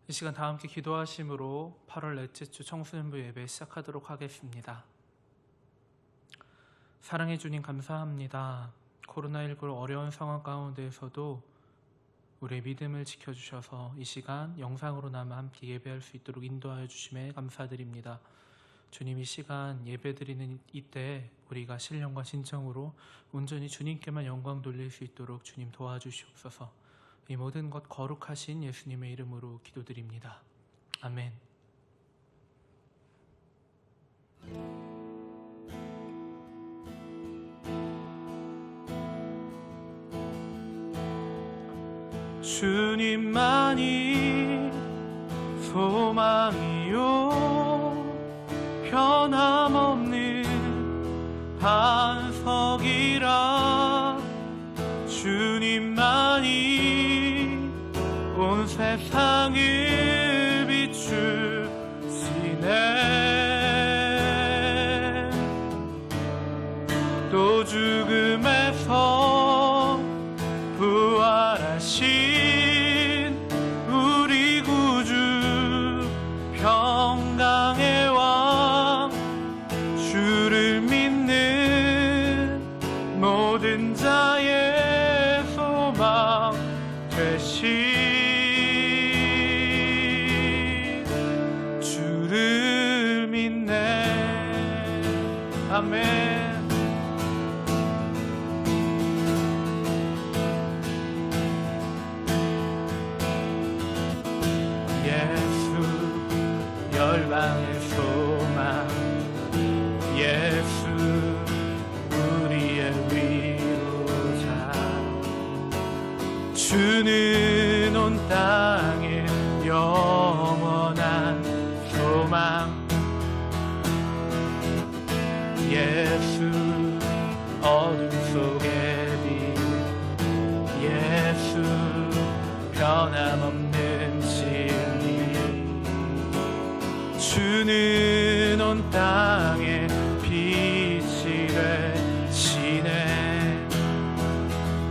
이 시간 다 함께 기도하심으로 8월 넷째 주 청소년부 예배 시작하도록 하겠습니다. 사랑해 주님 감사합니다. 코로나19 어려운 상황 가운데에서도 우리의 믿음을 지켜주셔서 이 시간 영상으로나마 함께 예배할 수 있도록 인도하여 주심에 감사드립니다. 주님, 이 시간 예배드리는 이때 우리가 신령과 진정으로 온전히 주님께만 영광 돌릴 수 있도록 주님 도와주시옵소서. 이 모든 것 거룩하신 예수님의 이름으로 기도드립니다. 아멘. 주님만이 소망이요 변함없는 반석이라. 주님만이 온 세상을 비추시네. 또 죽음에서 부활하신 우리 구주 평강의 왕, 주를 믿는 모든 자의 소망 되신 주를 믿네. 아멘. 열방의 소망, 예수 우리의 위로자. 주는 온 땅에 영원한 소망, 예수 어둠 속의 빛, 예수 변함없는 진리. 주는 온 땅에 빛이 되시네.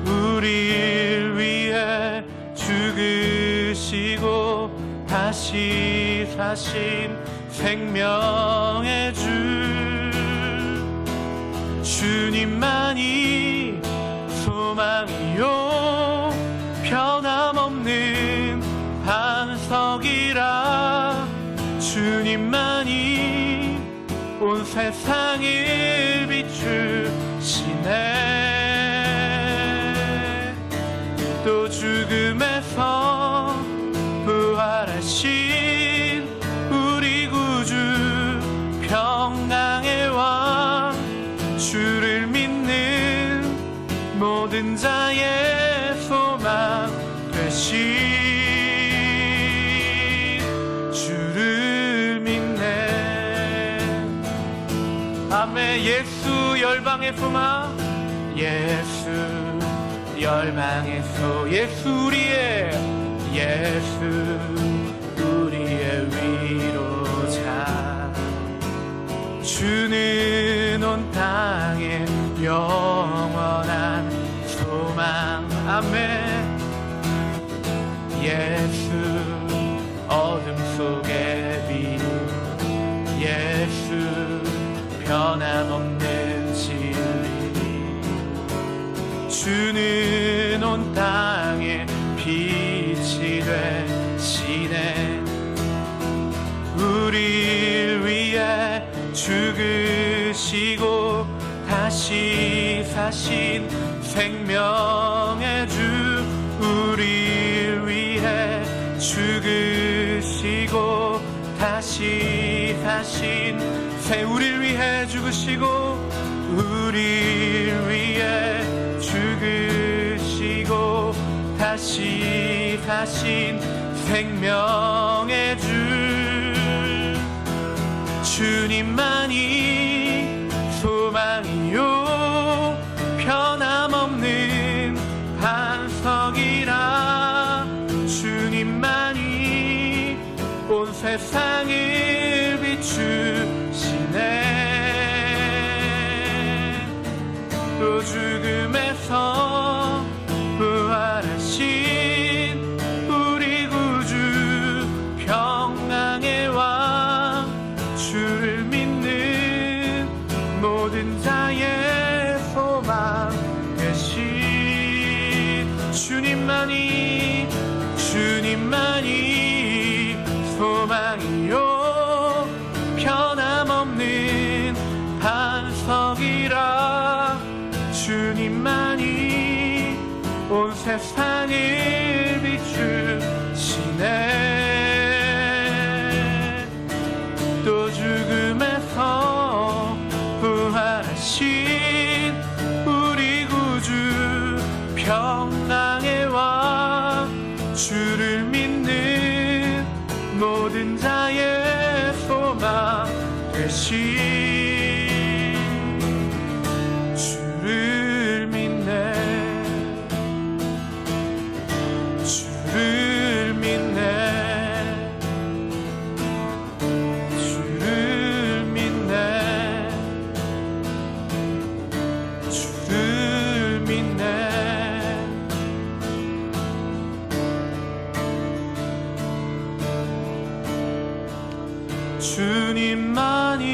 우리를 위해 죽으시고 다시 사신 생명의 주. 주님만이 소망이요 변함없는 반석이라. 주님만이 온 세상을 비추시네. 또 죽음에서 부활하신 우리 구주 평강의 왕, 주를 믿는 모든 자의 소망 되신 아멘. 예수 열방의 소망, 예수 열방의 소, 예수 우리의, 예수 우리의 위로자. 주는 온 땅에 영원한 소망. 아멘. 예수 어둠 속의 빛, 예수 변함없는 진리. 주는 온 땅에 빛이 되시네. 우리를 위해 죽으시고 다시 사신 생명의 주. 우리를 위해 죽으시고 다시 사신 우리를 위해 죽으시고, 우리를 위해 죽으시고 다시 사신 생명의 주. 주님만이 소망이요 변함없는 반석이라. 주님만이 온 세상을 비추시네. 또 죽음에서 부활하신 우리 구주 주님만이 소망이요 변함없는 반석이라. 주님만이 온 세상을 비추시네. 또 죽음에서 부활하신 우리 구주 평강의 왕. 주를 믿는 모든 자의 소망 되신 주를 믿네. 주를 믿네. 주를 믿네. 주를 믿네. 주님만이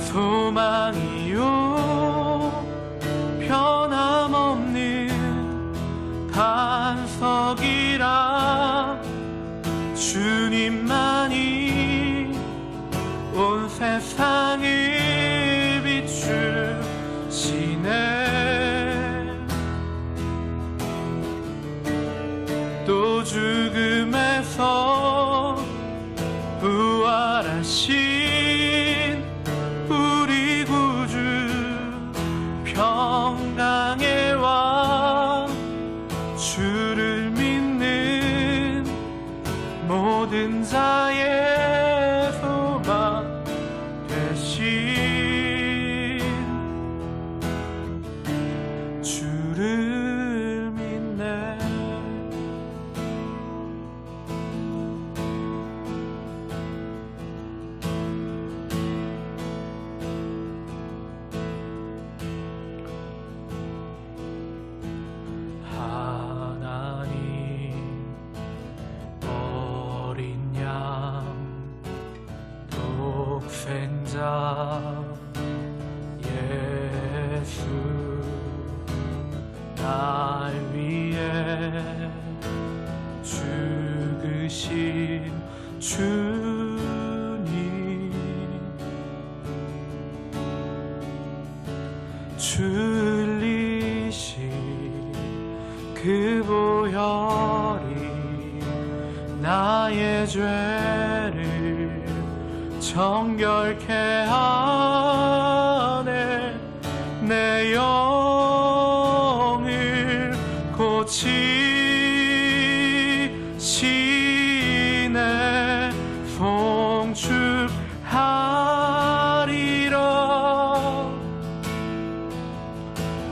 소망이요 변함없는 반석이라. 주님만이 온 세상을 비추시네. 또 죽음에서 부활하신 우리 구주 평강의 왕. 주를 믿는 모든 자의 소망 되신 주를 믿네. 독생자 예수 날 위해 죽으신 주님. 주 흘리신 그 보혈이 나의 죄를 정결케 하네. 내 영을 고치시네. 송축하리라.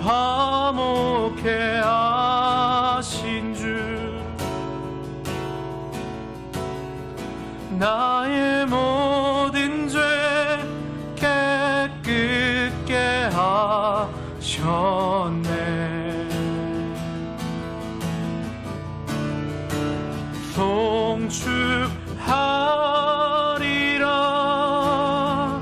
화목해 하신 주. 나의 모든 죄 깨끗게 하셨네. 송축하리라.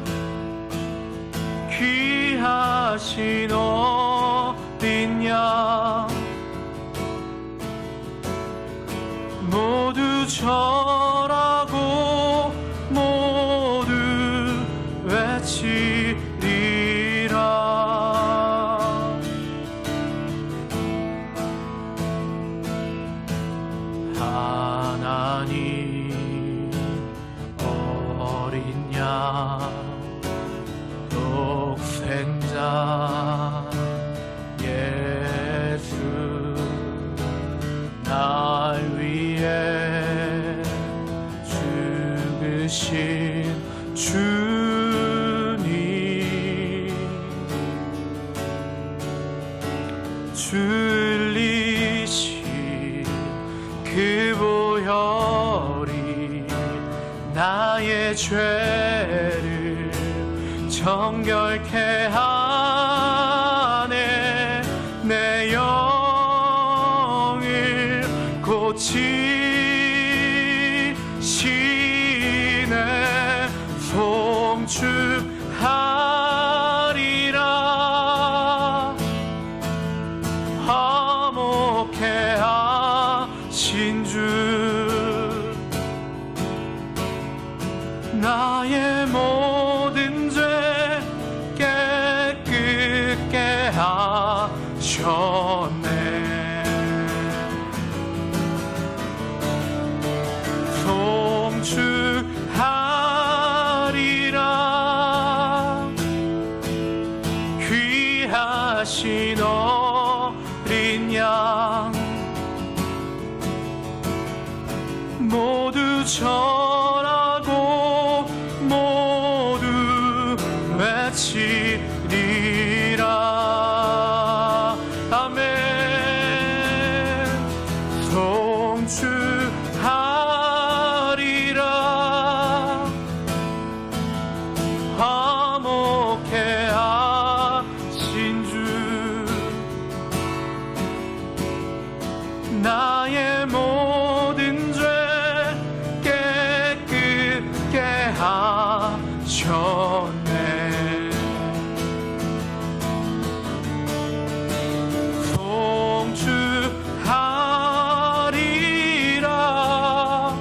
귀하신 어린 양 모두 절하고 모두 외치리라. 하나님 어린 양 독생자 예수 날 위해 죽으신 주님. 주 흘리신 그 보혈이 나의 죄를 정결케 하네. 내 영을 고치시네. 송축하리라. 화목해 송축하리라. 귀하신 어린 양 모두 절하고 모두 외치리라. 아멘. 송축하리라. 화목해 하신 주 나의 모든 죄 깨끗게 하셨네. 송축하리라.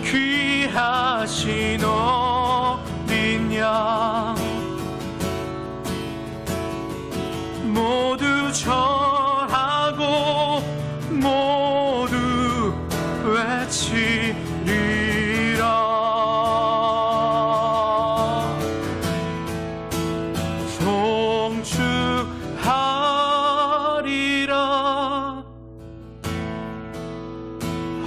귀하신 어린 양 모두 절하고 모두 외치리라. 송축하리라.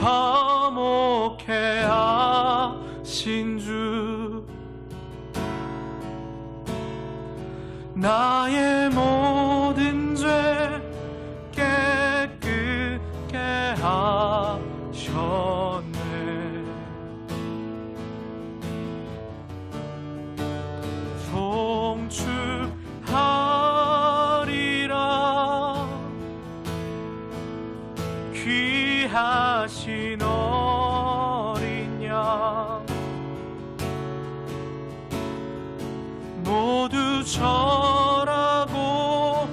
화목해 하신 주 나의 모든 죄 깨끗게 하셨네. 송축하리라. 귀하신 어린 양 모두 절하고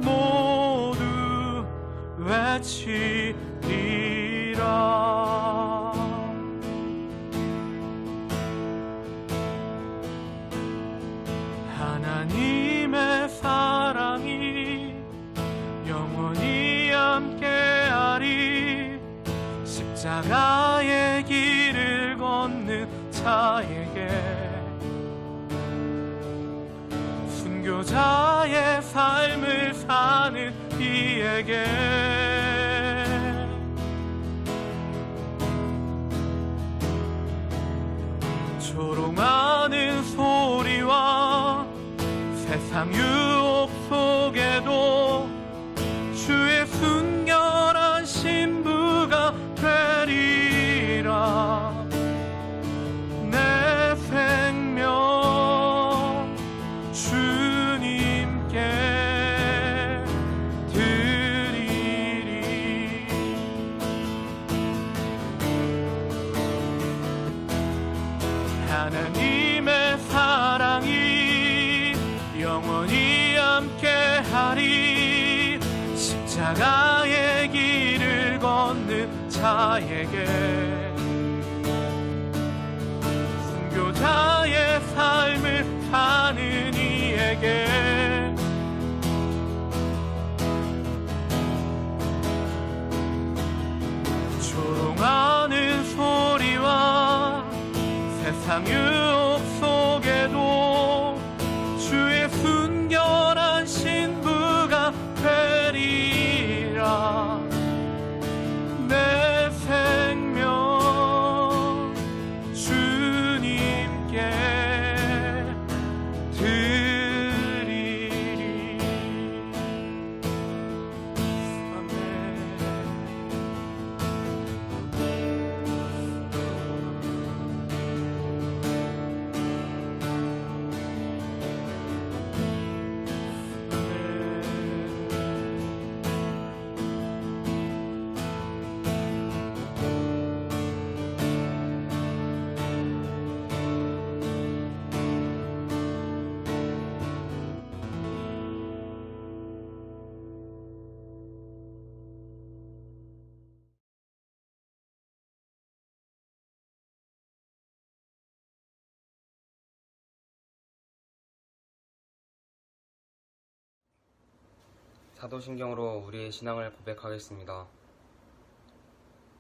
모두 외치리라. 하나님의 사랑이 영원히 함께하리. 십자가의 길을 걷는 자에게 순교자의 삶을 사는 이에게 조롱하는 소리와 세상 유혹 속에도 주의 순결한 신부가 되리라. 내 생명 주님께 드리리. 하나님의 사랑이 영원히 함께하리. 십자가의 길을 걷는 자에게 순교자의 삶을 사는 이에게 조롱하는 소리와 세상 유혹 속에도 주의 순결한 신부가 되리라. 내 생명 주님께 드리리. 아멘. 사도신경으로 우리의 신앙을 고백하겠습니다.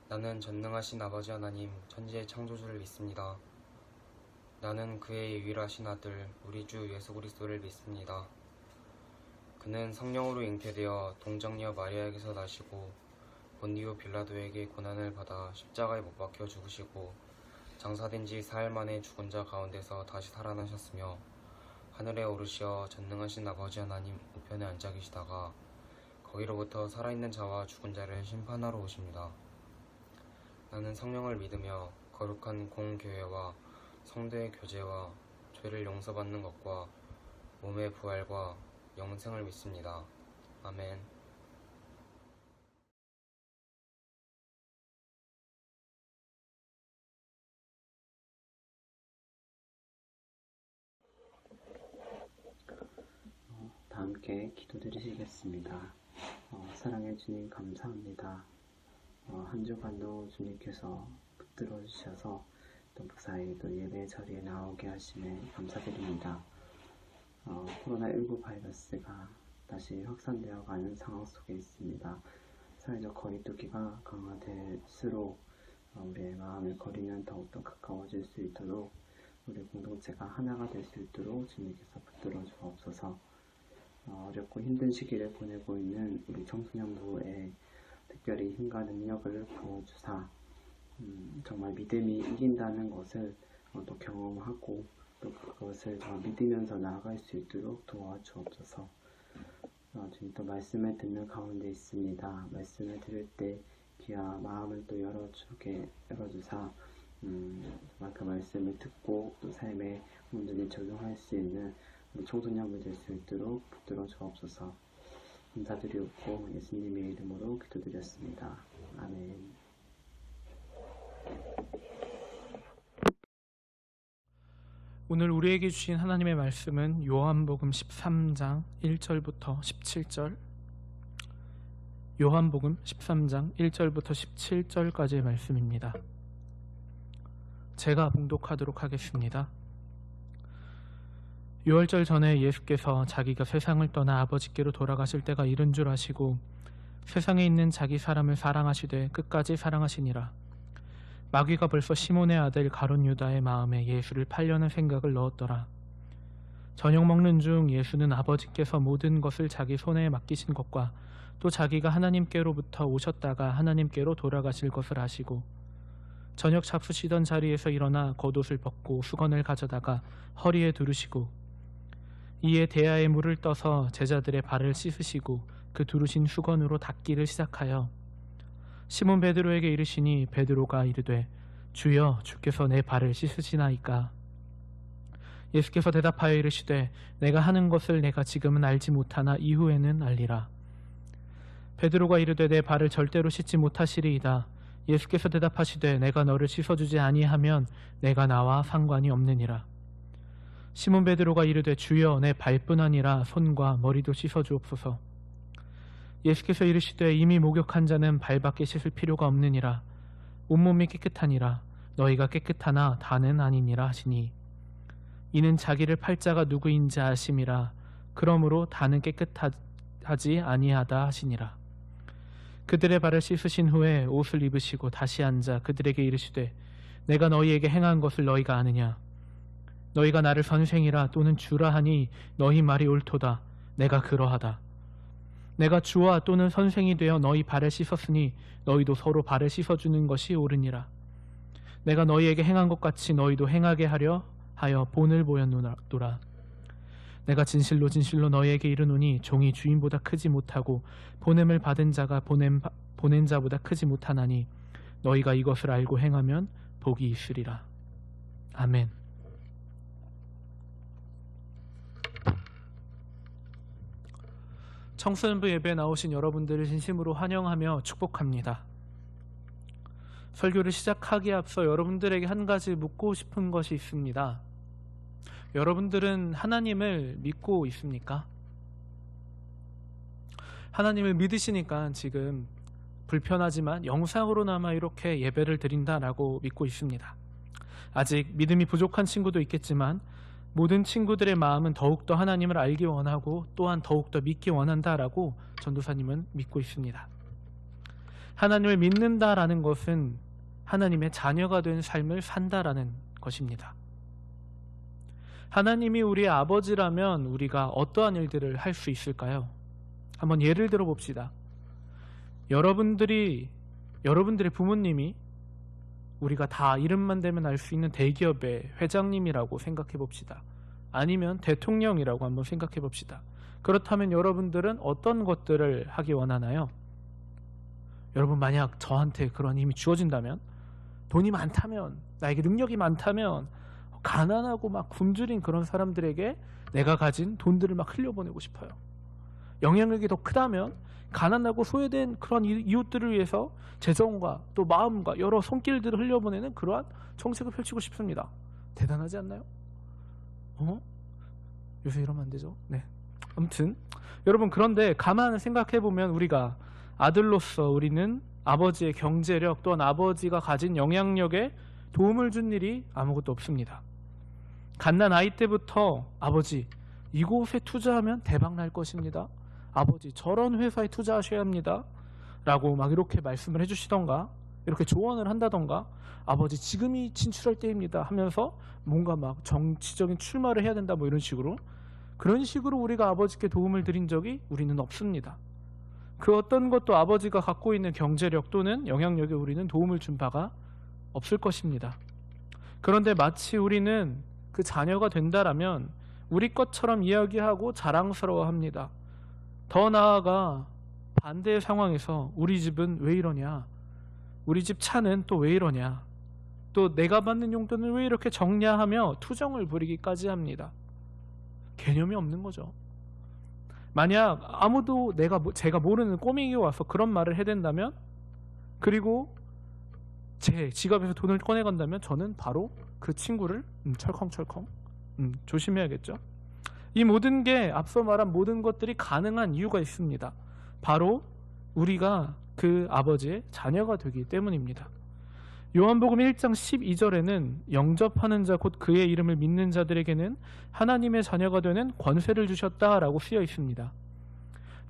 나는 전능하신 아버지 하나님, 천지의 창조주를 믿습니다. 나는 그의 유일하신 아들, 우리 주 예수 그리스도를 믿습니다. 그는 성령으로 잉태되어 동정녀 마리아에게서 나시고 본디오 빌라도에게 고난을 받아 십자가에 못 박혀 죽으시고 장사된 지 4일 만에 죽은 자 가운데서 다시 살아나셨으며 하늘에 오르시어 전능하신 아버지 하나님 우편에 앉아 계시다가 거기로부터 살아있는 자와 죽은 자를 심판하러 오십니다. 나는 성령을 믿으며 거룩한 공교회와 성도의 교제와 죄를 용서받는 것과 몸의 부활과 영생을 믿습니다. 아멘. 다 함께 기도드리시겠습니다. 사랑해 주님 감사합니다. 한 주간도 주님께서 붙들어 주셔서 또 무사히 또 예배 자리에 나오게 하심에 감사드립니다. 코로나19 바이러스가 다시 확산되어 가는 상황 속에 있습니다. 사회적 거리두기가 강화될수록 우리의 마음의 거리는 더욱더 가까워질 수 있도록 우리 공동체가 하나가 될 수 있도록 주님께서 붙들어 주옵소서. 어렵고 힘든 시기를 보내고 있는 우리 청소년부에 특별히 힘과 능력을 부어주사 정말 믿음이 이긴다는 것을 또 경험하고 또 그것을 믿으면서 나아갈 수 있도록 도와주옵소서. 주님 또 말씀을 듣는 가운데 있습니다. 말씀을 들을 때 귀와 마음을 또 열어주사 정말 그 말씀을 듣고 또 삶에 온전히 적용할 수 있는 우리 청소년부 될 수 있도록 붙들어 주옵소서. 감사드리옵고 예수님의 이름으로 기도드렸습니다. 아멘. 오늘 우리에게 주신 하나님의 말씀은 요한복음 13장 1절부터 17절, 요한복음 13장 1절부터 17절까지의 말씀입니다. 제가 봉독하도록 하겠습니다. 6월절 전에 예수께서 자기가 세상을 떠나 아버지께로 돌아가실 때가 이른 줄 아시고 세상에 있는 자기 사람을 사랑하시되 끝까지 사랑하시니라. 마귀가 벌써 시몬의 아들 가룟 유다의 마음에 예수를 팔려는 생각을 넣었더라. 저녁 먹는 중 예수는 아버지께서 모든 것을 자기 손에 맡기신 것과 또 자기가 하나님께로부터 오셨다가 하나님께로 돌아가실 것을 아시고 저녁 잡수시던 자리에서 일어나 겉옷을 벗고 수건을 가져다가 허리에 두르시고 이에 대야에 물을 떠서 제자들의 발을 씻으시고 그 두르신 수건으로 닦기를 시작하여 시몬 베드로에게 이르시니 베드로가 이르되 주여 주께서 내 발을 씻으시나이까. 예수께서 대답하여 이르시되 내가 하는 것을 내가 지금은 알지 못하나 이후에는 알리라. 베드로가 이르되 내 발을 절대로 씻지 못하시리이다. 예수께서 대답하시되 내가 너를 씻어주지 아니하면 내가 나와 상관이 없느니라. 시몬 베드로가 이르되 주여 내 발뿐 아니라 손과 머리도 씻어주옵소서. 예수께서 이르시되 이미 목욕한 자는 발밖에 씻을 필요가 없느니라. 온몸이 깨끗하니라. 너희가 깨끗하나 다는 아니니라 하시니 이는 자기를 팔 자가 누구인지 아심이라. 그러므로 다는 깨끗하지 아니하다 하시니라. 그들의 발을 씻으신 후에 옷을 입으시고 다시 앉아 그들에게 이르시되 내가 너희에게 행한 것을 너희가 아느냐. 너희가 나를 선생이라 또는 주라 하니 너희 말이 옳도다. 내가 그러하다. 내가 주와 또는 선생이 되어 너희 발을 씻었으니 너희도 서로 발을 씻어주는 것이 옳으니라. 내가 너희에게 행한 것 같이 너희도 행하게 하려 하여 본을 보였노라. 내가 진실로 진실로 너희에게 이르노니 종이 주인보다 크지 못하고 보냄을 받은 자가 보낸 자보다 크지 못하나니 너희가 이것을 알고 행하면 복이 있으리라. 아멘. 청소년부 예배에 나오신 여러분들을 진심으로 환영하며 축복합니다. 설교를 시작하기에 앞서 여러분들에게 한 가지 묻고 싶은 것이 있습니다. 여러분들은 하나님을 믿고 있습니까? 하나님을 믿으시니까 지금 불편하지만 영상으로나마 이렇게 예배를 드린다라고 믿고 있습니다. 아직 믿음이 부족한 친구도 있겠지만 모든 친구들의 마음은 더욱더 하나님을 알기 원하고 또한 더욱더 믿기 원한다라고 전도사님은 믿고 있습니다. 하나님을 믿는다라는 것은 하나님의 자녀가 된 삶을 산다라는 것입니다. 하나님이 우리의 아버지라면 우리가 어떠한 일들을 할 수 있을까요? 한번 예를 들어 봅시다. 여러분들의 부모님이 우리가 다 이름만 대면 알 수 있는 대기업의 회장님이라고 생각해 봅시다. 아니면 대통령이라고 한번 생각해 봅시다. 그렇다면 여러분들은 어떤 것들을 하기 원하나요? 여러분, 만약 저한테 그런 힘이 주어진다면, 돈이 많다면, 나에게 능력이 많다면, 가난하고 막 굶주린 그런 사람들에게 내가 가진 돈들을 막 흘려보내고 싶어요. 영향력이 더 크다면 가난하고 소외된 그런 이웃들을 위해서 재정과 또 마음과 여러 손길들을 흘려보내는 그러한 정책을 펼치고 싶습니다. 대단하지 않나요? 요새 이러면 안 되죠. 네. 아무튼 여러분, 그런데 가만히 생각해보면 우리가 아들로서 우리는 아버지의 경제력 또한 아버지가 가진 영향력에 도움을 준 일이 아무것도 없습니다. 갓난 아이 때부터 아버지 이곳에 투자하면 대박 날 것입니다. 아버지 저런 회사에 투자하셔야 합니다. 라고 막 이렇게 말씀을 해주시던가 이렇게 조언을 한다던가 아버지 지금이 진출할 때입니다 하면서 뭔가 막 정치적인 출마를 해야 된다 뭐 이런 식으로 그런 식으로 우리가 아버지께 도움을 드린 적이 우리는 없습니다. 그 어떤 것도 아버지가 갖고 있는 경제력 또는 영향력에 우리는 도움을 준 바가 없을 것입니다. 그런데 마치 우리는 그 자녀가 된다라면 우리 것처럼 이야기하고 자랑스러워합니다. 더 나아가 반대의 상황에서 우리 집은 왜 이러냐, 우리 집 차는 또 왜 이러냐, 또 내가 받는 용돈을 왜 이렇게 적냐하며 투정을 부리기까지 합니다. 개념이 없는 거죠. 만약 아무도 제가 모르는 꼬맹이가 와서 그런 말을 해댄다면, 그리고 제 지갑에서 돈을 꺼내간다면 저는 바로 그 친구를 철컹철컹 조심해야겠죠. 이 모든 게 앞서 말한 모든 것들이 가능한 이유가 있습니다. 바로 우리가 그 아버지의 자녀가 되기 때문입니다. 요한복음 1장 12절에는 영접하는 자 곧 그의 이름을 믿는 자들에게는 하나님의 자녀가 되는 권세를 주셨다라고 쓰여 있습니다.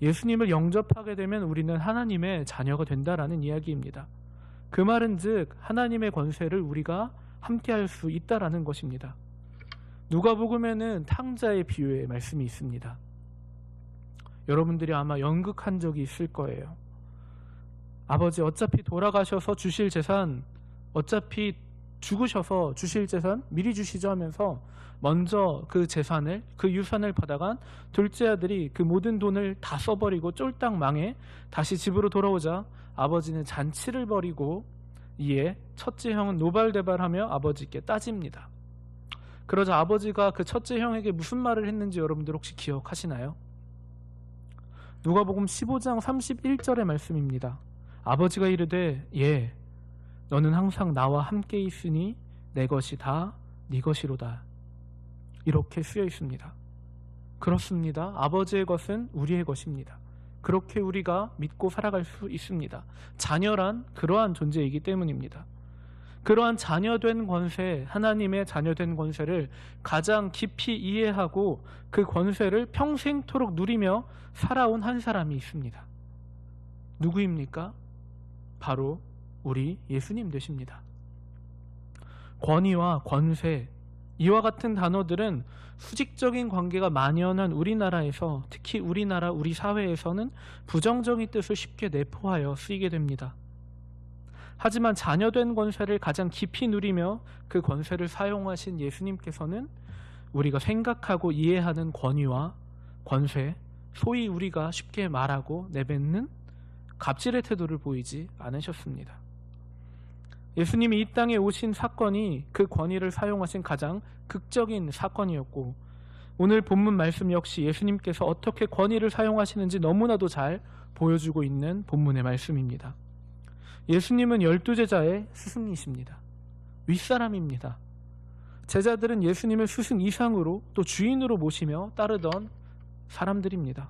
예수님을 영접하게 되면 우리는 하나님의 자녀가 된다라는 이야기입니다. 그 말은 즉 하나님의 권세를 우리가 함께할 수 있다라는 것입니다. 누가복음에는 탕자의 비유의 말씀이 있습니다. 여러분들이 아마 연극한 적이 있을 거예요. 아버지 어차피 돌아가셔서 주실 재산, 어차피 죽으셔서 주실 재산 미리 주시죠 하면서 먼저 그 재산을, 그 유산을 받아간 둘째 아들이 그 모든 돈을 다 써버리고 쫄딱 망해 다시 집으로 돌아오자 아버지는 잔치를 벌이고 이에 첫째 형은 노발대발하며 아버지께 따집니다. 그러자 아버지가 그 첫째 형에게 무슨 말을 했는지 여러분들 혹시 기억하시나요? 누가복음 15장 31절의 말씀입니다. 아버지가 이르되 예, 너는 항상 나와 함께 있으니 내 것이 다 네 것이로다. 이렇게 쓰여 있습니다. 그렇습니다. 아버지의 것은 우리의 것입니다. 그렇게 우리가 믿고 살아갈 수 있습니다. 자녀란 그러한 존재이기 때문입니다. 그러한 자녀된 권세, 하나님의 자녀된 권세를 가장 깊이 이해하고 그 권세를 평생토록 누리며 살아온 한 사람이 있습니다. 누구입니까? 바로 우리 예수님 되십니다. 권위와 권세, 이와 같은 단어들은 수직적인 관계가 만연한 우리나라에서, 특히 우리나라 우리 사회에서는 부정적인 뜻을 쉽게 내포하여 쓰이게 됩니다. 하지만 자녀된 권세를 가장 깊이 누리며 그 권세를 사용하신 예수님께서는 우리가 생각하고 이해하는 권위와 권세, 소위 우리가 쉽게 말하고 내뱉는 갑질의 태도를 보이지 않으셨습니다. 예수님이 이 땅에 오신 사건이 그 권위를 사용하신 가장 극적인 사건이었고, 오늘 본문 말씀 역시 예수님께서 어떻게 권위를 사용하시는지 너무나도 잘 보여주고 있는 본문의 말씀입니다. 예수님은 12제자의 스승이십니다. 윗사람입니다. 제자들은 예수님을 스승 이상으로 또 주인으로 모시며 따르던 사람들입니다.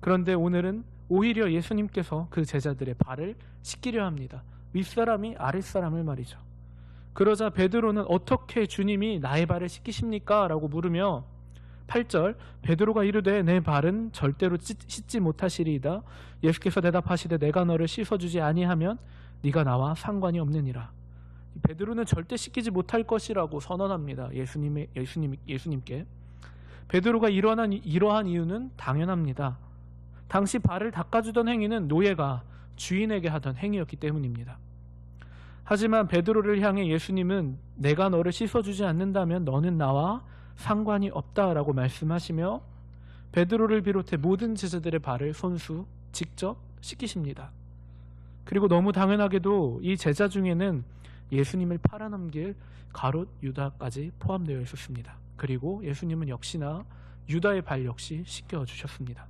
그런데 오늘은 오히려 예수님께서 그 제자들의 발을 씻기려 합니다. 윗사람이 아랫사람을 말이죠. 그러자 베드로는 어떻게 주님이 나의 발을 씻기십니까? 라고 물으며 8절 베드로가 이르되 내 발은 절대로 씻지 못하시리이다. 예수께서 대답하시되 내가 너를 씻어주지 아니하면 네가 나와 상관이 없느니라. 베드로는 절대 씻기지 못할 것이라고 선언합니다. 예수님께. 베드로가 이러한 이유는 당연합니다. 당시 발을 닦아주던 행위는 노예가 주인에게 하던 행위였기 때문입니다. 하지만 베드로를 향해 예수님은 내가 너를 씻어주지 않는다면 너는 나와 상관이 없다라고 말씀하시며 베드로를 비롯해 모든 제자들의 발을 손수 직접 씻기십니다. 그리고 너무 당연하게도 이 제자 중에는 예수님을 팔아넘길 가롯 유다까지 포함되어 있었습니다. 그리고 예수님은 역시나 유다의 발 역시 씻겨주셨습니다.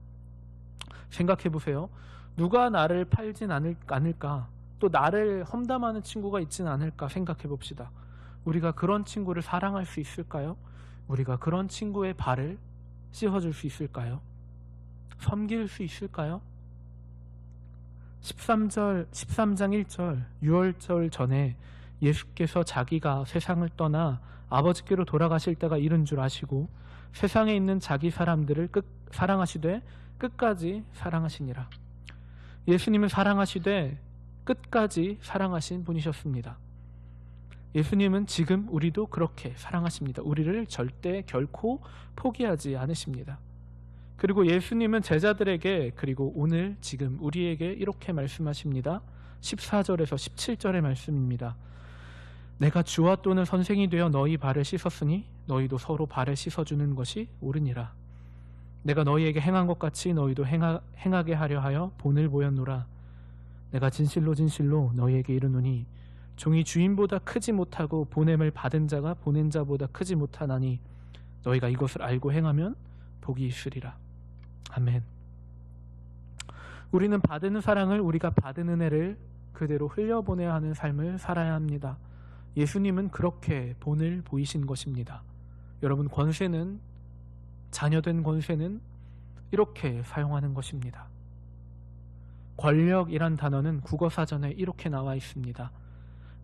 생각해보세요. 누가 나를 팔진 않을까? 또 나를 험담하는 친구가 있지는 않을까 생각해봅시다. 우리가 그런 친구를 사랑할 수 있을까요? 우리가 그런 친구의 발을 씻어줄 수 있을까요? 섬길 수 있을까요? 13장 1절 유월절 전에 예수께서 자기가 세상을 떠나 아버지께로 돌아가실 때가 이른 줄 아시고 세상에 있는 자기 사람들을 사랑하시되 끝까지 사랑하시니라. 예수님은 사랑하시되 끝까지 사랑하신 분이셨습니다. 예수님은 지금 우리도 그렇게 사랑하십니다. 우리를 절대 결코 포기하지 않으십니다. 그리고 예수님은 제자들에게 그리고 오늘 지금 우리에게 이렇게 말씀하십니다. 14절에서 17절의 말씀입니다. 내가 주와 또는 선생이 되어 너희 발을 씻었으니 너희도 서로 발을 씻어주는 것이 옳으니라. 내가 너희에게 행한 것 같이 너희도 행하게 하려 하여 본을 보였노라. 내가 진실로 진실로 너희에게 이르노니 종이 주인보다 크지 못하고 보냄을 받은 자가 보낸 자보다 크지 못하나니 너희가 이것을 알고 행하면 복이 있으리라. 아멘. 우리는 받은 사랑을 우리가 받은 은혜를 그대로 흘려보내야 하는 삶을 살아야 합니다. 예수님은 그렇게 본을 보이신 것입니다. 여러분, 권세는 자녀된 권세는 이렇게 사용하는 것입니다. 권력이란 단어는 국어사전에 이렇게 나와 있습니다.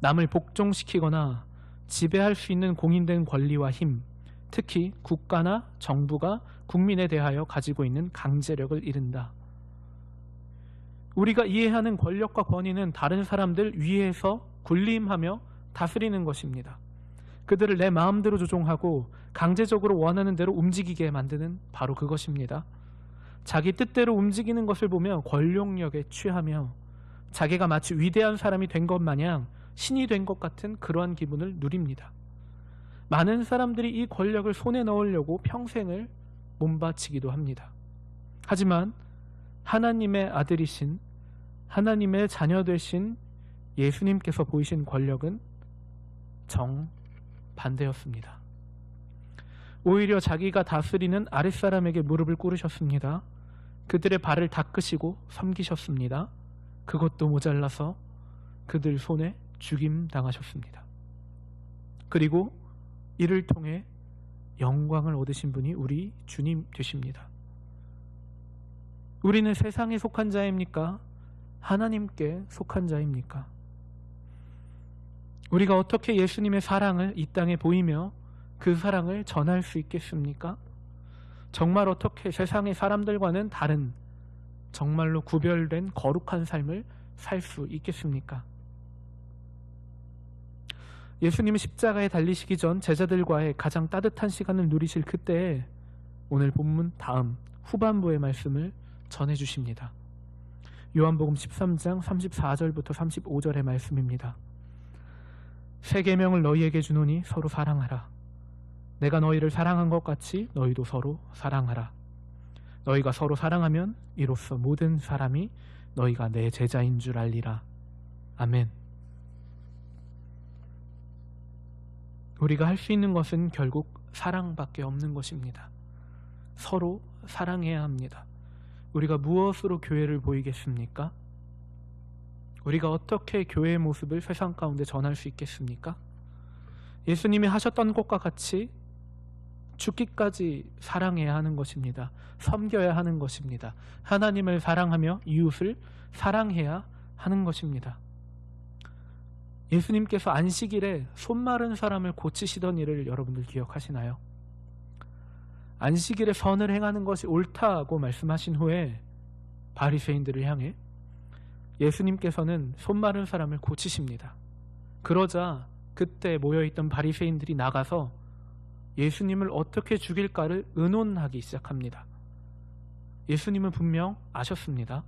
남을 복종시키거나 지배할 수 있는 공인된 권리와 힘, 특히 국가나 정부가 국민에 대하여 가지고 있는 강제력을 이른다. 우리가 이해하는 권력과 권위는 다른 사람들 위에서 군림하며 다스리는 것입니다. 그들을 내 마음대로 조종하고 강제적으로 원하는 대로 움직이게 만드는 바로 그것입니다. 자기 뜻대로 움직이는 것을 보며 권력력에 취하며 자기가 마치 위대한 사람이 된 것 마냥 신이 된 것 같은 그러한 기분을 누립니다. 많은 사람들이 이 권력을 손에 넣으려고 평생을 몸바치기도 합니다. 하지만 하나님의 아들이신 하나님의 자녀 되신 예수님께서 보이신 권력은 정반대였습니다. 오히려 자기가 다스리는 아랫사람에게 무릎을 꿇으셨습니다. 그들의 발을 닦으시고 섬기셨습니다. 그것도 모자라서 그들 손에 죽임당하셨습니다. 그리고 이를 통해 영광을 얻으신 분이 우리 주님 되십니다. 우리는 세상에 속한 자입니까? 하나님께 속한 자입니까? 우리가 어떻게 예수님의 사랑을 이 땅에 보이며 그 사랑을 전할 수 있겠습니까? 정말 어떻게 세상의 사람들과는 다른 정말로 구별된 거룩한 삶을 살 수 있겠습니까? 예수님은 십자가에 달리시기 전 제자들과의 가장 따뜻한 시간을 누리실 그때에 오늘 본문 다음 후반부의 말씀을 전해주십니다. 요한복음 13장 34절부터 35절의 말씀입니다. 새 계명을 너희에게 주노니 서로 사랑하라. 내가 너희를 사랑한 것 같이 너희도 서로 사랑하라. 너희가 서로 사랑하면 이로써 모든 사람이 너희가 내 제자인 줄 알리라. 아멘. 우리가 할 수 있는 것은 결국 사랑밖에 없는 것입니다. 서로 사랑해야 합니다. 우리가 무엇으로 교회를 보이겠습니까? 우리가 어떻게 교회의 모습을 세상 가운데 전할 수 있겠습니까? 예수님이 하셨던 것과 같이 죽기까지 사랑해야 하는 것입니다. 섬겨야 하는 것입니다. 하나님을 사랑하며 이웃을 사랑해야 하는 것입니다. 예수님께서 안식일에 손 마른 사람을 고치시던 일을 여러분들 기억하시나요? 안식일에 선을 행하는 것이 옳다고 말씀하신 후에 바리새인들을 향해 예수님께서는 손 마른 사람을 고치십니다. 그러자 그때 모여있던 바리새인들이 나가서 예수님을 어떻게 죽일까를 의논하기 시작합니다. 예수님은 분명 아셨습니다.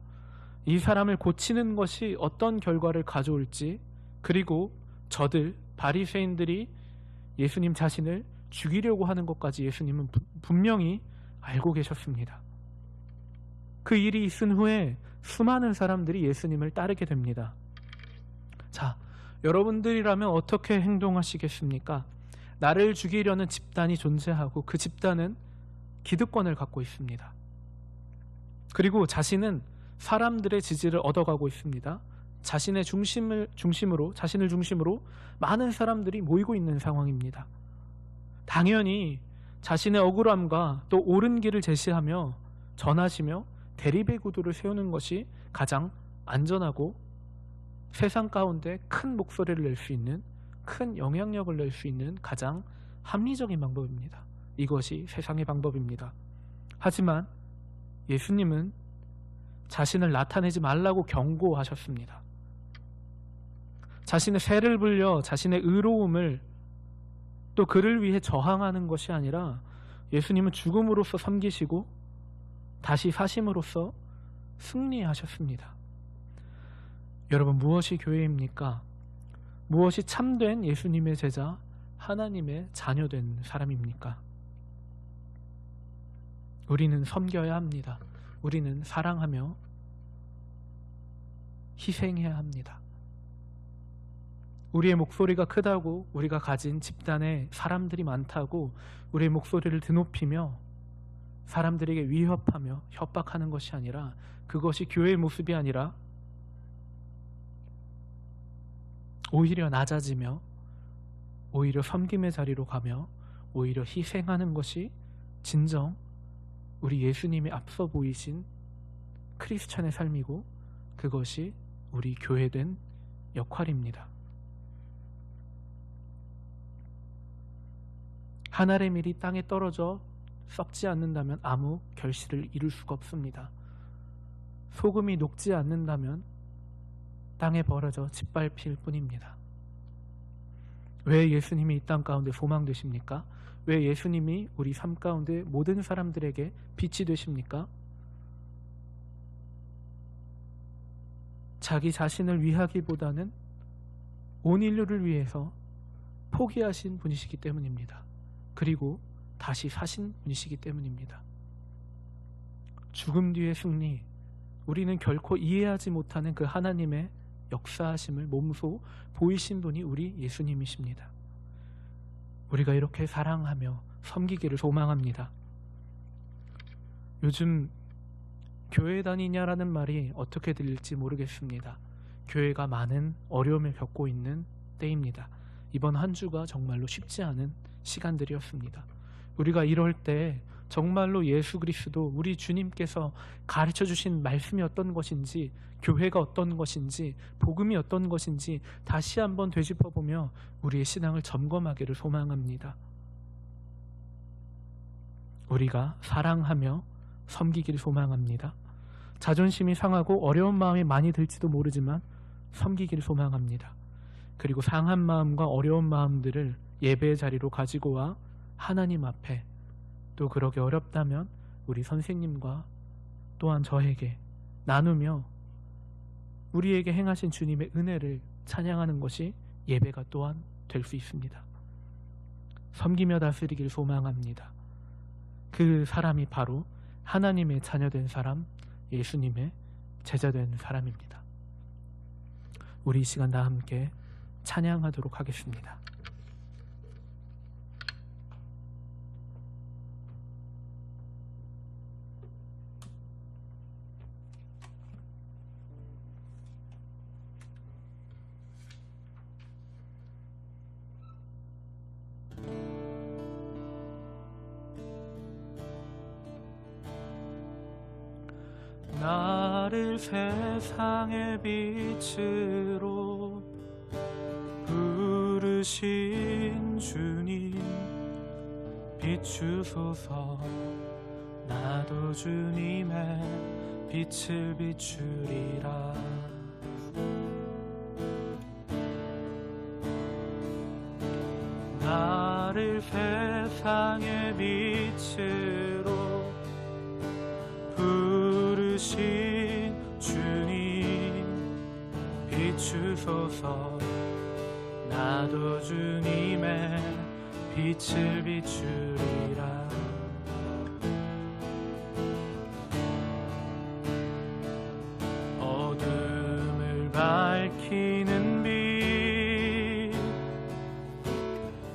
이 사람을 고치는 것이 어떤 결과를 가져올지, 그리고 저들 바리새인들이 예수님 자신을 죽이려고 하는 것까지 예수님은 분명히 알고 계셨습니다. 그 일이 있은 후에 수많은 사람들이 예수님을 따르게 됩니다. 자, 여러분들이라면 어떻게 행동하시겠습니까? 나를 죽이려는 집단이 존재하고 그 집단은 기득권을 갖고 있습니다. 그리고 자신은 사람들의 지지를 얻어가고 있습니다. 자신을 중심으로 많은 사람들이 모이고 있는 상황입니다. 당연히 자신의 억울함과 또 옳은 길을 제시하며 전하시며 대립의 구도를 세우는 것이 가장 안전하고 세상 가운데 큰 목소리를 낼 수 있는, 큰 영향력을 낼 수 있는 가장 합리적인 방법입니다. 이것이 세상의 방법입니다. 하지만 예수님은 자신을 나타내지 말라고 경고하셨습니다. 자신의 세를 불려 자신의 의로움을 또 그를 위해 저항하는 것이 아니라 예수님은 죽음으로써 섬기시고 다시 사심으로써 승리하셨습니다. 여러분, 무엇이 교회입니까? 무엇이 참된 예수님의 제자, 하나님의 자녀된 사람입니까? 우리는 섬겨야 합니다. 우리는 사랑하며 희생해야 합니다. 우리의 목소리가 크다고, 우리가 가진 집단에 사람들이 많다고 우리의 목소리를 드높이며 사람들에게 위협하며 협박하는 것이 아니라, 그것이 교회의 모습이 아니라 오히려 낮아지며 오히려 섬김의 자리로 가며 오히려 희생하는 것이 진정 우리 예수님이 앞서 보이신 크리스찬의 삶이고, 그것이 우리 교회된 역할입니다. 하늘의 밀이 땅에 떨어져 썩지 않는다면 아무 결실을 이룰 수가 없습니다. 소금이 녹지 않는다면 땅에 버려져 짓밟힐 뿐입니다. 왜 예수님이 이 땅 가운데 소망 되십니까? 왜 예수님이 우리 삶 가운데 모든 사람들에게 빛이 되십니까? 자기 자신을 위하기보다는 온 인류를 위해서 포기하신 분이시기 때문입니다. 그리고 다시 사신 분이시기 때문입니다. 죽음 뒤의 승리, 우리는 결코 이해하지 못하는 그 하나님의 역사하심을 몸소 보이신 분이 우리 예수님이십니다. 우리가 이렇게 사랑하며 섬기기를 소망합니다. 요즘 교회 다니냐라는 말이 어떻게 들릴지 모르겠습니다. 교회가 많은 어려움을 겪고 있는 때입니다. 이번 한 주가 정말로 쉽지 않은 시간들이었습니다. 우리가 이럴 때 정말로 예수 그리스도, 우리 주님께서 가르쳐 주신 말씀이 어떤 것인지, 교회가 어떤 것인지, 복음이 어떤 것인지 다시 한번 되짚어보며 우리의 신앙을 점검하기를 소망합니다. 우리가 사랑하며 섬기기를 소망합니다. 자존심이 상하고 어려운 마음이 많이 들지도 모르지만 섬기기를 소망합니다. 그리고 상한 마음과 어려운 마음들을 예배의 자리로 가지고 와 하나님 앞에, 또 그러기 어렵다면 우리 선생님과 또한 저에게 나누며 우리에게 행하신 주님의 은혜를 찬양하는 것이 예배가 또한 될 수 있습니다. 섬기며 다스리기를 소망합니다. 그 사람이 바로 하나님의 자녀된 사람, 예수님의 제자된 사람입니다. 우리 이 시간 다 함께 찬양하도록 하겠습니다. 나를 세상의 빛으로 부르신 주님 비추소서. 나도 주님의 빛을 비추리라. 나를 세상의 빛으로 부르신 주님 비추소서. 나도 주님의 빛을 비추리라. 어둠을 밝히는 빛,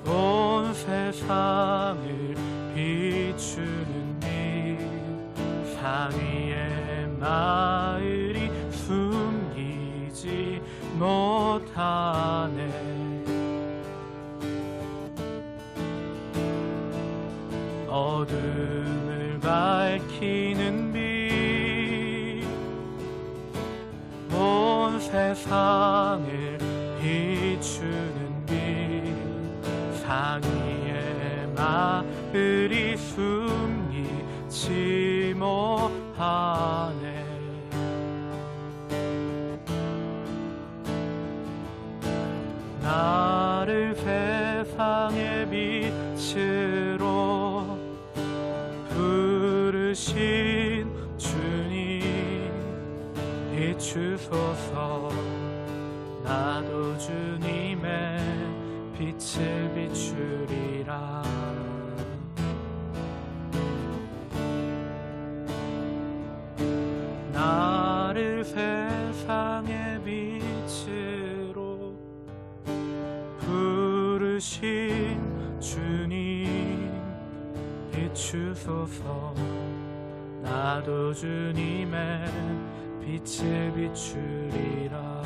온 세상을 비추는 빛, 산 위의 마을이 숨기지 못하네. 어둠을 밝히는 빛, 온 세상을 비추는 빛, 산 위의 마을이 숨기지 못하네. 나를 세상의 빛으로 부르신 주님 비추소서. 나도 주님의 빛을 비추리라. 나를 세상의 빛으로 부르신 주님 비추소서. 나도 주님의 빛을 비추리라.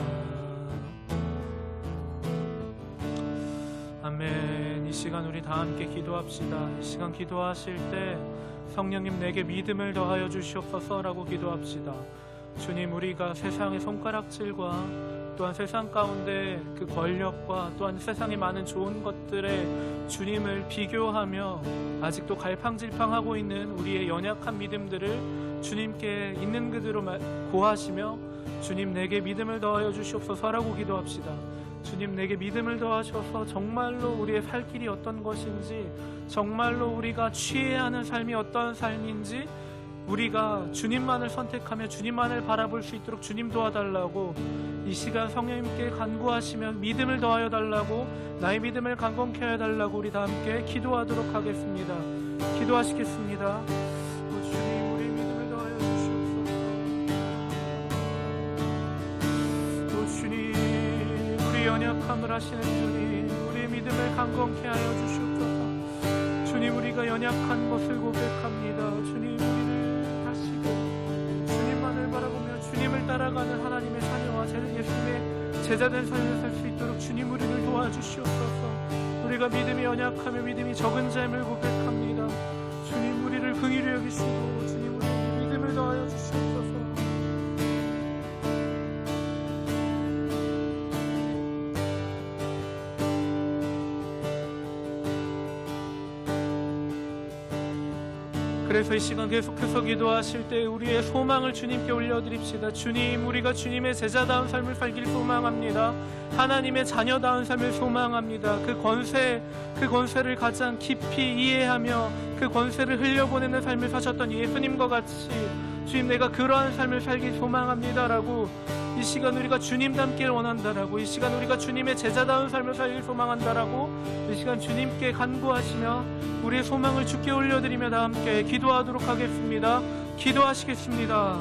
아멘. 이 시간 우리 다 함께 기도합시다. 이 시간 기도하실 때 성령님 내게 믿음을 더하여 주시옵소서라고 기도합시다. 주님, 우리가 세상의 손가락질과 또한 세상 가운데 그 권력과 또한 세상의 많은 좋은 것들에 주님을 비교하며 아직도 갈팡질팡하고 있는 우리의 연약한 믿음들을 주님께 있는 그대로 고하시며 주님 내게 믿음을 더하여 주시옵소서라고 기도합시다. 주님 내게 믿음을 더하셔서 정말로 우리의 살 길이 어떤 것인지, 정말로 우리가 취해야 하는 삶이 어떤 삶인지 우리가 주님만을 선택하며 주님만을 바라볼 수 있도록 주님 도와달라고 이 시간 성령님께 간구하시며 믿음을 더하여 달라고, 나의 믿음을 강건케 하여 달라고 우리 다 함께 기도하도록 하겠습니다. 기도하시겠습니다. 주님, 우리 믿음을 더하여 주시옵소서. 주님, 우리 연약함을 아시는 주님, 우리의 믿음을 강건케 하여 주시옵소서. 주님, 우리가 연약한 것을 고백합니다. 주님, 우리를 다시고 주님만을 바라보며 주님을 따라가는 하나님의 자녀와 예수님의 제자된 삶을 살 수 있도록 주님 우리를 도와주시옵소서. 우리가 믿음이 연약하며 믿음이 적은 자임을 고백합니다. 주님, 우리를 긍휼히 여기시고 주님 우리에게 믿음을 더하여 주시옵소서. 그래서 이 시간 계속해서 기도하실 때 우리의 소망을 주님께 올려드립시다. 주님, 우리가 주님의 제자다운 삶을 살길 소망합니다. 하나님의 자녀다운 삶을 소망합니다. 그 권세를 가장 깊이 이해하며 그 권세를 흘려보내는 삶을 사셨던 예수님과 같이 주님, 내가 그러한 삶을 살길 소망합니다라고 이 시간 우리가 주님 닮기를 원한다라고, 이 시간 우리가 주님의 제자다운 삶을 살길 소망한다라고 이 시간 주님께 간구하시며 우리의 소망을 주께 올려드리며 다 함께 기도하도록 하겠습니다. 기도하시겠습니다.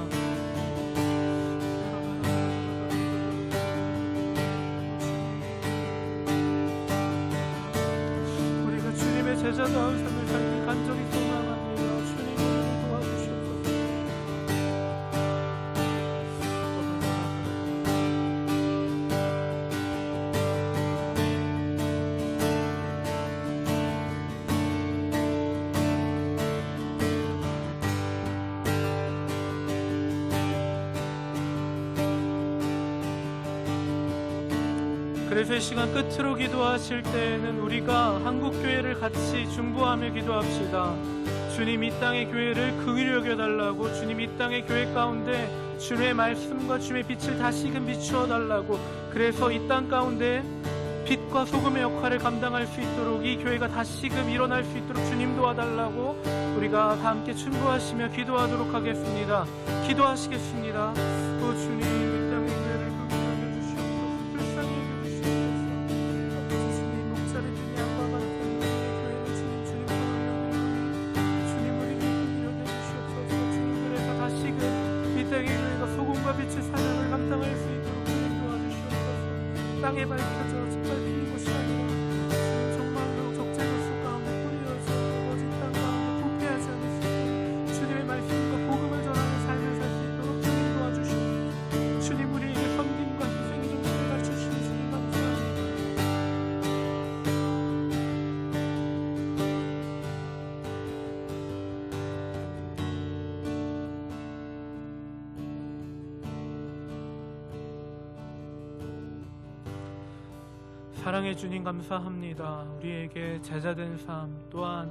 우리가 주님의 제자다운 삶을 살길 간절히 소망합니다. 주님, 우리를 도와주시옵소서. 그래서 이 시간 끝으로 기도하실 때에는 우리가 한국교회를 같이 중보하며 기도합시다. 주님, 이 땅의 교회를 긍휼히 여겨달라고, 주님, 이 땅의 교회 가운데 주님의 말씀과 주님의 빛을 다시금 비추어 달라고, 그래서 이 땅 가운데 빛과 소금의 역할을 감당할 수 있도록, 이 교회가 다시금 일어날 수 있도록 주님 도와달라고 우리가 다 함께 충고하시며 기도하도록 하겠습니다. 기도하시겠습니다. 오 주님, 이 땅의 교회를 긍휼히 여겨주시옵소서. 불쌍히 여겨주시옵소서. 주님, 목자리 든 양과 같은 우리의 교회를 주님 사랑하옵나니 주님, 우리를 긍휼히 여겨주시옵소서. 주님, 그래서 다시금 이 땅의 교회가 소금과 빛의 사명을 감당할 수 있도록 주님 도와주시옵소서. 땅에 밝혀져 짓밟히는 곳이 아니라 주님, 정말로 적재로서 가운데 뿌리어서 아버지 땅 가운데 부패하지 않을 수 있도록 주님의 말씀과 복음을 전하는 삶을 살 수 있도록 주님 도와주시옵소서. 주님, 우리에게 섬김과 희생의 정신을 갖추시니 주님 감사합니다. 사랑해 주님 감사합니다. 우리에게 제자된 삶 또한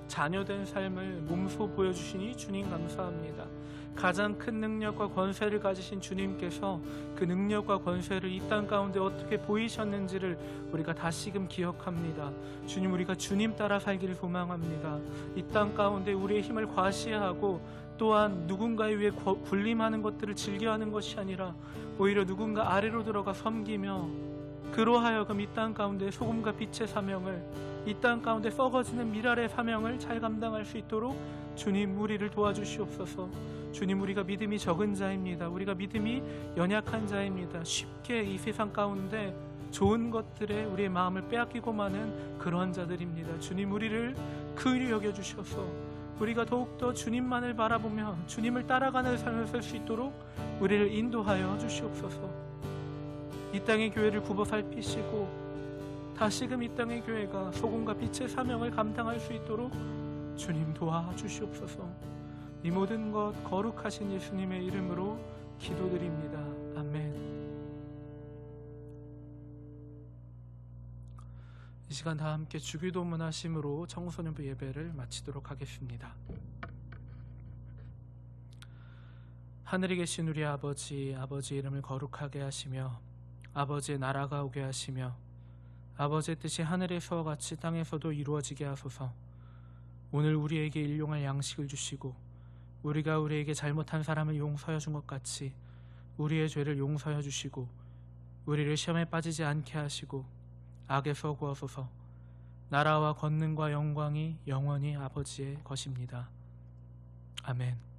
자녀된 삶을 몸소 보여주시니 주님 감사합니다. 가장 큰 능력과 권세를 가지신 주님께서 그 능력과 권세를 이 땅 가운데 어떻게 보이셨는지를 우리가 다시금 기억합니다. 주님, 우리가 주님 따라 살기를 소망합니다. 이 땅 가운데 우리의 힘을 과시하고 또한 누군가에 위해 군림하는 것들을 즐겨하는 것이 아니라 오히려 누군가 아래로 들어가 섬기며 그로 하여금 이 땅 가운데 소금과 빛의 사명을, 이 땅 가운데 썩어지는 미랄의 사명을 잘 감당할 수 있도록 주님, 우리를 도와주시옵소서. 주님, 우리가 믿음이 적은 자입니다. 우리가 믿음이 연약한 자입니다. 쉽게 이 세상 가운데 좋은 것들에 우리의 마음을 빼앗기고 마는 그러한 자들입니다. 주님, 우리를 긍휼히 여겨주셔서 우리가 더욱더 주님만을 바라보며 주님을 따라가는 삶을 살 수 있도록 우리를 인도하여 주시옵소서. 이 땅의 교회를 굽어 살피시고 다시금 이 땅의 교회가 소금과 빛의 사명을 감당할 수 있도록 주님 도와주시옵소서. 이 모든 것 거룩하신 예수님의 이름으로 기도드립니다. 아멘. 이 시간 다 함께 주기도문 하심으로 청소년부 예배를 마치도록 하겠습니다. 하늘에 계신 우리 아버지, 아버지의 이름을 거룩하게 하시며 아버지의 나라가 오게 하시며 아버지의 뜻이 하늘에서와 같이 땅에서도 이루어지게 하소서. 오늘 우리에게 일용할 양식을 주시고 우리가 우리에게 잘못한 사람을 용서해 준 것 같이 우리의 죄를 용서해 주시고 우리를 시험에 빠지지 않게 하시고 악에서 구하소서. 나라와 권능과 영광이 영원히 아버지의 것입니다. 아멘.